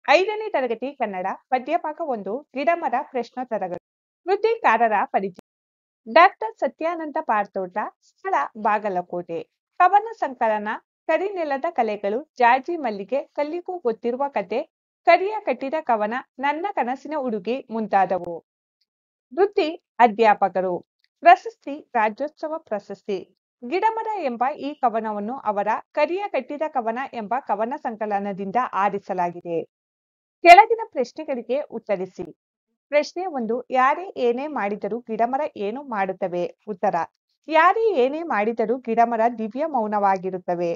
5ನೇ ತರಗತಿ ಕನ್ನಡ ಪದ್ಯಪಾಠ 1 ಗಿಡಮರ ಪ್ರಶ್ನೋತ್ತರಗಳು. ಕೃತಿಕಾರರ ಪರಿಚಯ. ಡಾಕ್ಟರ್ ಸತ್ಯಾನಂದ ಪಾರ್ತೋಟ, ಸ್ಥಳ ಬಾಗಲಕೋಟೆ. ಕವನ ಸಂಕಲನ ಕರಿನೆಲದ ಕಲೆಗಳು, ಜಾಜಿ ಮಲ್ಲಿಗೆ, ಕಲ್ಲಿಗೂ ಗೊತ್ತಿರುವ ಕತೆ, ಕರಿಯ ಕಟ್ಟಿದ ಕವನ, ನನ್ನ ಕನಸಿನ ಹುಡುಗಿ ಮುಂತಾದವು. ವೃತ್ತಿ ಅಧ್ಯಾಪಕರು. ಪ್ರಶಸ್ತಿ ರಾಜ್ಯೋತ್ಸವ ಪ್ರಶಸ್ತಿ. ಗಿಡಮರ ಎಂಬ ಈ ಕವನವನ್ನು ಅವರ ಕರಿಯ ಕಟ್ಟಿದ ಕವನ ಎಂಬ ಕವನ ಸಂಕಲನದಿಂದ ಆರಿಸಲಾಗಿದೆ. ಕೆಳಗಿನ ಪ್ರಶ್ನೆಗಳಿಗೆ ಉತ್ತರಿಸಿ. ಪ್ರಶ್ನೆ 1. ಯಾರೇ ಏನೇ ಮಾಡಿದರೂ ಗಿಡಮರ ಏನು ಮಾಡುತ್ತವೆ? ಉತ್ತರ: ಯಾರೇ ಏನೇ ಮಾಡಿದರೂ ಗಿಡಮರ ದಿವ್ಯ ಮೌನವಾಗಿರುತ್ತವೆ.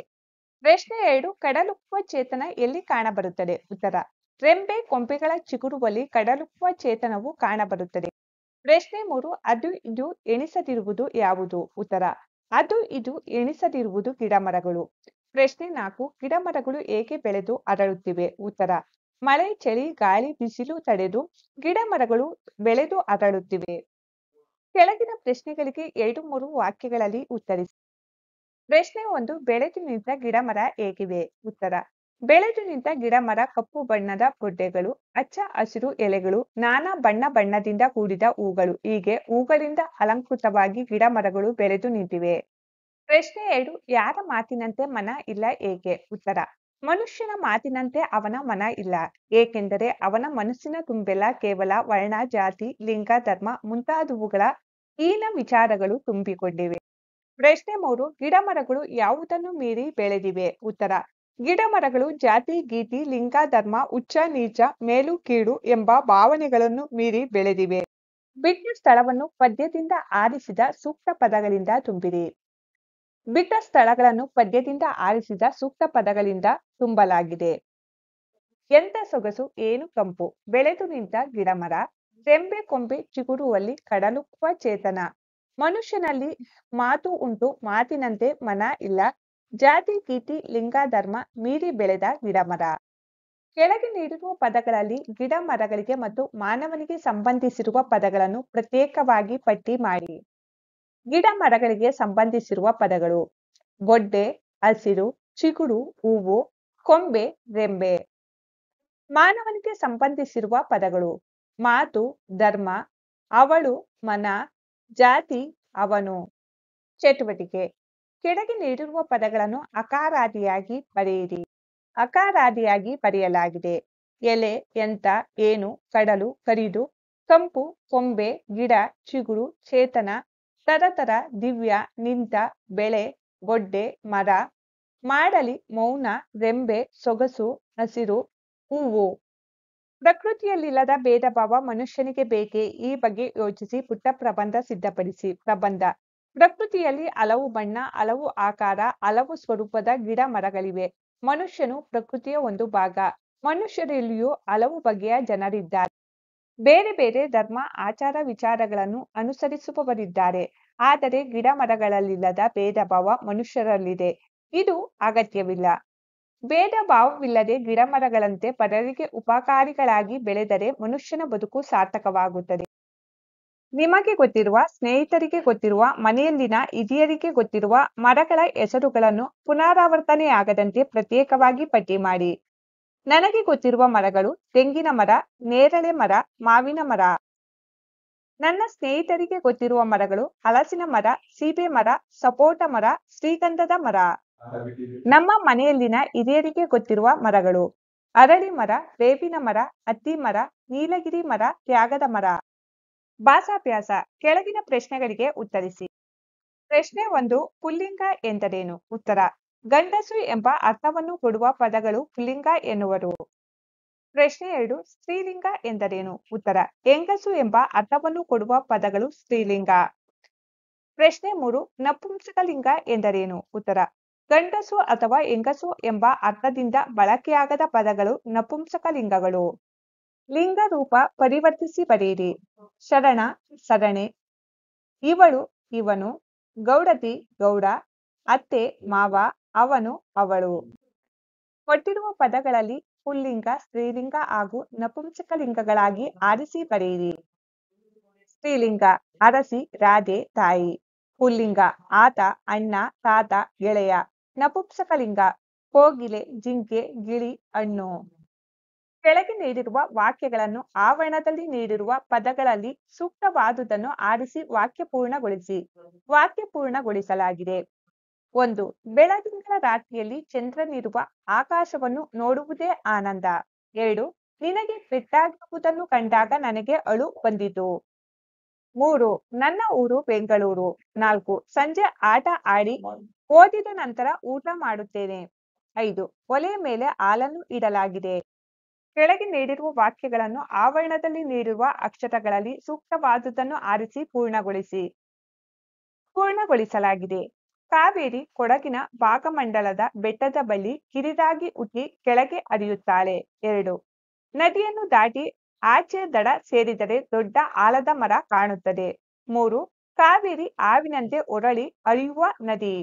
ಪ್ರಶ್ನೆ 2. ಕಡಲುಕ್ಕುವ ಚೇತನ ಎಲ್ಲಿ ಕಾಣಬರುತ್ತದೆ? ಉತ್ತರ: ರೆಂಬೆ ಕೊಂಬೆಗಳ ಚಿಗುರುವಲ್ಲಿ ಕಡಲುಕ್ಕುವ ಚೇತನವು ಕಾಣಬರುತ್ತದೆ. ಪ್ರಶ್ನೆ 3. ಅದು ಇದು ಎಣಿಸದಿರುವುದು ಯಾವುದು? ಉತ್ತರ: ಅದು ಇದು ಎಣಿಸದಿರುವುದು ಗಿಡಮರಗಳು. ಪ್ರಶ್ನೆ 4. ಗಿಡಮರಗಳು ಏಕೆ ಬೆಳೆದು ಅರಳುತ್ತಿವೆ? ಉತ್ತರ: ಮಳೆ, ಚಳಿ, ಗಾಳಿ, ಬಿಸಿಲು ತಡೆದು ಗಿಡಮರಗಳು ಬೆಳೆದು ಅರಳುತ್ತಿವೆ. ಕೆಳಗಿನ ಪ್ರಶ್ನೆಗಳಿಗೆ 2-3 ವಾಕ್ಯಗಳಲ್ಲಿ ಉತ್ತರಿಸಿ. ಪ್ರಶ್ನೆ 1. ಬೆಳೆದು ನಿಂತ ಗಿಡಮರ ಹೇಗಿವೆ? ಉತ್ತರ: ಬೆಳೆದು ನಿಂತ ಗಿಡಮರ ಕಪ್ಪು ಬಣ್ಣದ ಬೊಡ್ಡೆಗಳು, ಹಚ್ಚ ಹಸಿರು ಎಲೆಗಳು, ನಾನಾ ಬಣ್ಣದಿಂದ ಕೂಡಿದ ಹೂಗಳು, ಹೀಗೆ ಹೂಗಳಿಂದ ಅಲಂಕೃತವಾಗಿ ಗಿಡಮರಗಳು ಬೆಳೆದು ನಿಂತಿವೆ. ಪ್ರಶ್ನೆ 2. ಯಾರ ಮಾತಿನಂತೆ ಮನ ಇಲ್ಲ ಏಕೆ? ಉತ್ತರ: ಮನುಷ್ಯನ ಮಾತಿನಂತೆ ಅವನ ಮನ ಇಲ್ಲ. ಏಕೆಂದರೆ ಅವನ ಮನಸ್ಸಿನ ತುಂಬೆಲ್ಲ ಕೇವಲ ವರ್ಣ, ಜಾತಿ, ಲಿಂಗ, ಧರ್ಮ ಮುಂತಾದವುಗಳ ಹೀನ ವಿಚಾರಗಳು ತುಂಬಿಕೊಂಡಿವೆ. ಪ್ರಶ್ನೆ 3. ಗಿಡಮರಗಳು ಯಾವುದನ್ನು ಮೀರಿ ಬೆಳೆದಿವೆ? ಉತ್ತರ: ಗಿಡಮರಗಳು ಜಾತಿ, ಗೀತಿ, ಲಿಂಗ, ಧರ್ಮ, ಉಚ್ಚ ನೀಚ, ಮೇಲು ಕೀಳು ಎಂಬ ಭಾವನೆಗಳನ್ನು ಮೀರಿ ಬೆಳೆದಿವೆ. ಬಿಟ್ಟ ಸ್ಥಳವನ್ನು ಪದ್ಯದಿಂದ ಆರಿಸಿದ ಸೂಕ್ತ ಪದಗಳಿಂದ ತುಂಬಿರಿ. ಬಿಟ್ಟ ಸ್ಥಳಗಳನ್ನು ಪದ್ಯದಿಂದ ಆರಿಸಿದ ಸೂಕ್ತ ಪದಗಳಿಂದ ತುಂಬಲಾಗಿದೆ. ಎಂತ ಸೊಗಸು, ಏನು ಕಂಪು, ಬೆಳೆದು ನಿಂತ ಗಿಡಮರ, ರೆಂಬೆ ಕೊಂಬೆ ಚಿಗುರುವಲ್ಲಿ ಕಡಲುಕ್ಕುವ ಚೇತನ, ಮನುಷ್ಯನಲ್ಲಿ ಮಾತು ಉಂಟು ಮಾತಿನಂತೆ ಮನ ಇಲ್ಲ, ಜಾತಿ ಗೀತಿ ಲಿಂಗ ಧರ್ಮ ಮೀರಿ ಬೆಳೆದ ಗಿಡಮರ. ಕೆಳಗೆ ನೀಡಿರುವ ಪದಗಳಲ್ಲಿ ಗಿಡ ಮರಗಳಿಗೆ ಮತ್ತು ಮಾನವನಿಗೆ ಸಂಬಂಧಿಸಿರುವ ಪದಗಳನ್ನು ಪ್ರತ್ಯೇಕವಾಗಿ ಪಟ್ಟಿ ಮಾಡಿ. ಗಿಡ ಮರಗಳಿಗೆ ಸಂಬಂಧಿಸಿರುವ ಪದಗಳು: ಬೊಡ್ಡೆ, ಹಸಿರು, ಚಿಗುರು, ಹೂವು, ಕೊಂಬೆ, ರೆಂಬೆ. ಮಾನವನಿಗೆ ಸಂಬಂಧಿಸಿರುವ ಪದಗಳು: ಮಾತು, ಧರ್ಮ, ಅವಳು, ಮನ, ಜಾತಿ, ಅವನು. ಚಟುವಟಿಕೆ: ಕೆಳಗೆ ನೀಡಿರುವ ಪದಗಳನ್ನು ಅಕಾರಾದಿಯಾಗಿ ಬರೆಯಿರಿ. ಅಕಾರಾದಿಯಾಗಿ ಬರೆಯಲಾಗಿದೆ: ಎಲೆ, ಎಂತ, ಏನು, ಕಡಲು, ಕರಿದು, ಕಂಪು, ಕೊಂಬೆ, ಗಿಡ, ಚಿಗುರು, ಚೇತನ, ತರತರ, ದಿವ್ಯ, ನಿಂತ, ಬೆಳೆ, ಬೊಡ್ಡೆ, ಮರ, ಮಾಡಲಿ, ಮೌನ, ರೆಂಬೆ, ಸೊಗಸು, ಹಸಿರು, ಹೂವು. ಪ್ರಕೃತಿಯಲ್ಲಿಲ್ಲದ ಭೇದ ಭಾವ ಮನುಷ್ಯನಿಗೆ ಬೇಕೇ? ಈ ಬಗ್ಗೆ ಯೋಚಿಸಿ ಪುಟ್ಟ ಪ್ರಬಂಧ ಸಿದ್ಧಪಡಿಸಿ. ಪ್ರಬಂಧ: ಪ್ರಕೃತಿಯಲ್ಲಿ ಹಲವು ಬಣ್ಣ, ಹಲವು ಆಕಾರ, ಹಲವು ಸ್ವರೂಪದ ಗಿಡ ಮರಗಳಿವೆ. ಮನುಷ್ಯನು ಪ್ರಕೃತಿಯ ಒಂದು ಭಾಗ. ಮನುಷ್ಯರಲ್ಲಿಯೂ ಹಲವು ಬಗೆಯ ಜನರಿದ್ದಾರೆ. ಬೇರೆ ಬೇರೆ ಧರ್ಮ, ಆಚಾರ ವಿಚಾರಗಳನ್ನು ಅನುಸರಿಸುವವರಿದ್ದಾರೆ. ಆದರೆ ಗಿಡ ಮರಗಳಲ್ಲಿಲ್ಲದ ಭೇದ ಭಾವ ಮನುಷ್ಯರಲ್ಲಿದೆ. ಇದು ಅಗತ್ಯವಿಲ್ಲ. ಭೇದ ಭಾವವಿಲ್ಲದೆ ಗಿಡಮರಗಳಂತೆ ಪರರಿಗೆ ಉಪಕಾರಿಗಳಾಗಿ ಬೆಳೆದರೆ ಮನುಷ್ಯನ ಬದುಕು ಸಾರ್ಥಕವಾಗುತ್ತದೆ. ನಿಮಗೆ ಗೊತ್ತಿರುವ, ಸ್ನೇಹಿತರಿಗೆ ಗೊತ್ತಿರುವ, ಮನೆಯಲ್ಲಿನ ಹಿರಿಯರಿಗೆ ಗೊತ್ತಿರುವ ಮರಗಳ ಹೆಸರುಗಳನ್ನು ಪುನರಾವರ್ತನೆಯಾಗದಂತೆ ಪ್ರತ್ಯೇಕವಾಗಿ ಪಟ್ಟಿ ಮಾಡಿ. ನನಗೆ ಗೊತ್ತಿರುವ ಮರಗಳು: ತೆಂಗಿನ ಮರ, ನೇರಳೆ ಮರ, ಮಾವಿನ ಮರ. ನನ್ನ ಸ್ನೇಹಿತರಿಗೆ ಗೊತ್ತಿರುವ ಮರಗಳು: ಹಲಸಿನ ಮರ, ಸೀಬೆ ಮರ, ಸಪೋಟ ಮರ, ಶ್ರೀಗಂಧದ ಮರ. ನಮ್ಮ ಮನೆಯಲ್ಲಿನ ಹಿರಿಯರಿಗೆ ಗೊತ್ತಿರುವ ಮರಗಳು: ಅರಳಿ ಮರ, ಬೇವಿನ ಮರ, ಹತ್ತಿ ಮರ, ನೀಲಗಿರಿ ಮರ, ತ್ಯಾಗದ ಮರ. ಭಾಷಾಭ್ಯಾಸ: ಕೆಳಗಿನ ಪ್ರಶ್ನೆಗಳಿಗೆ ಉತ್ತರಿಸಿ. ಪ್ರಶ್ನೆ 1. ಪುಲ್ಲಿಂಗ ಎಂದರೇನು? ಉತ್ತರ: ಗಂಡಸು ಎಂಬ ಅರ್ಥವನ್ನು ಕೊಡುವ ಪದಗಳು ಪುಲ್ಲಿಂಗ ಎನ್ನುವರು. ಪ್ರಶ್ನೆ 2. ಸ್ತ್ರೀಲಿಂಗ ಎಂದರೇನು? ಉತ್ತರ: ಹೆಂಗಸು ಎಂಬ ಅರ್ಥವನ್ನು ಕೊಡುವ ಪದಗಳು ಸ್ತ್ರೀಲಿಂಗ. ಪ್ರಶ್ನೆ 3. ನಪುಂಸಕಲಿಂಗ ಎಂದರೇನು? ಉತ್ತರ: ಗಂಡಸು ಅಥವಾ ಹೆಂಗಸು ಎಂಬ ಅರ್ಥದಿಂದ ಬಳಕೆಯಾಗದ ಪದಗಳು ನಪುಂಸಕಲಿಂಗಗಳು. ಲಿಂಗ ರೂಪ ಪರಿವರ್ತಿಸಿ ಬರೆಯಿರಿ. ಶರಣ, ಶರಣೆ, ಇವಳು, ಇವನು, ಗೌಡತಿ, ಗೌಡ, ಅತ್ತೆ, ಮಾವ, ಅವನು, ಅವಳು. ಕೊಟ್ಟಿರುವ ಪದಗಳಲ್ಲಿ ಪುಲ್ಲಿಂಗ, ಸ್ತ್ರೀಲಿಂಗ ಹಾಗೂ ನಪುಂಸಕಲಿಂಗಗಳಾಗಿ ಆರಿಸಿ ಬರೆಯಿರಿ. ಸ್ತ್ರೀಲಿಂಗ: ಅರಸಿ, ರಾಧೆ, ತಾಯಿ. ಪುಲ್ಲಿಂಗ: ಆತ, ಅಣ್ಣ, ತಾತ, ಗೆಳೆಯ. ನಪುಂಸಕಲಿಂಗ: ಕೋಗಿಲೆ, ಜಿಂಕೆ, ಗಿಳಿ, ಹಣ್ಣು. ಕೆಳಗೆ ನೀಡಿರುವ ವಾಕ್ಯಗಳನ್ನು ಆವರಣದಲ್ಲಿ ನೀಡಿರುವ ಪದಗಳಲ್ಲಿ ಸೂಕ್ತವಾದುದನ್ನು ಆರಿಸಿ ವಾಕ್ಯ ಪೂರ್ಣಗೊಳಿಸಿ. ವಾಕ್ಯ ಪೂರ್ಣಗೊಳಿಸಲಾಗಿದೆ. 1. ಬೆಳದಿಂಗಳ ರಾತ್ರಿಯಲ್ಲಿ ಚಂದ್ರನಿರುವ ಆಕಾಶವನ್ನು ನೋಡುವುದೇ ಆನಂದ. 2. ನಿನಗೆ ಪೆಟ್ಟಾಗಿರುವುದನ್ನು ಕಂಡಾಗ ನನಗೆ ಅಳು ಬಂದಿತು. 3. ನನ್ನ ಊರು ಬೆಂಗಳೂರು. 4. ಸಂಜೆ ಆಟ ಆಡಿ ಓದಿದ ನಂತರ ಊಟ ಮಾಡುತ್ತೇನೆ. 5. ಒಲೆಯ ಮೇಲೆ ಹಾಲನ್ನು ಇಡಲಾಗಿದೆ. ಕೆಳಗೆ ನೀಡಿರುವ ವಾಕ್ಯಗಳನ್ನು ಆವರಣದಲ್ಲಿ ನೀಡಿರುವ ಅಕ್ಷರಗಳಲ್ಲಿ ಸೂಕ್ತವಾದುದನ್ನು ಆರಿಸಿ ಪೂರ್ಣಗೊಳಿಸಿ. ಪೂರ್ಣಗೊಳಿಸಲಾಗಿದೆ. ಕಾವೇರಿ ಕೊಡಗಿನ ಭಾಗಮಂಡಲದ ಬೆಟ್ಟದ ಬಳಿ ಕಿರಿದಾಗಿ ಹುಟ್ಟಿ ಕೆಳಗೆ ಹರಿಯುತ್ತಾಳೆ. 2. ನದಿಯನ್ನು ದಾಟಿ ಆಚೆ ದಡ ಸೇರಿದರೆ ದೊಡ್ಡ ಆಲದ ಮರ ಕಾಣುತ್ತದೆ. 3. ಕಾವೇರಿ ಹಾವಿನಂತೆ ಹೊರಳಿ ಹರಿಯುವ ನದಿ.